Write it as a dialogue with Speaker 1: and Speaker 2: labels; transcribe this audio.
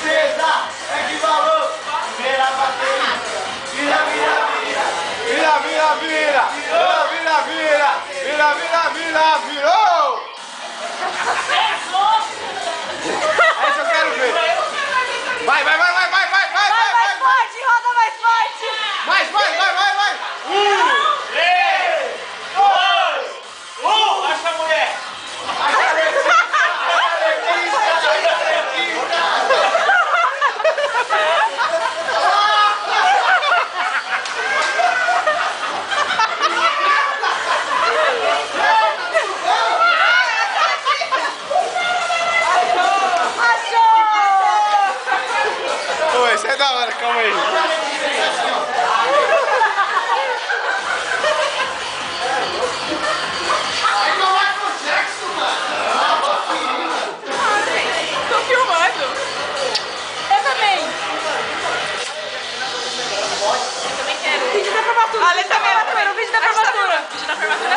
Speaker 1: princesa, é que valor. Primeira bateria. Vira, vira, vira. Vira, vira, vira. Vira, vira, vira. Vira, vira, vira. Virou! Essa eu quero ver. Vai, vai, vai, vai, vai, vai, vai, vai,
Speaker 2: mais forte, roda mais forte.
Speaker 1: vai, vai, vai, vai, vai. 1, 3, 2, 1. Acha a mulher. Acha a Letícia. Isso é da hora, calma aí.
Speaker 2: Tô filmando. Eu também. Eu também quero. Vídeo da formatura. Ale também, o vídeo da formatura. Vídeo da formatura.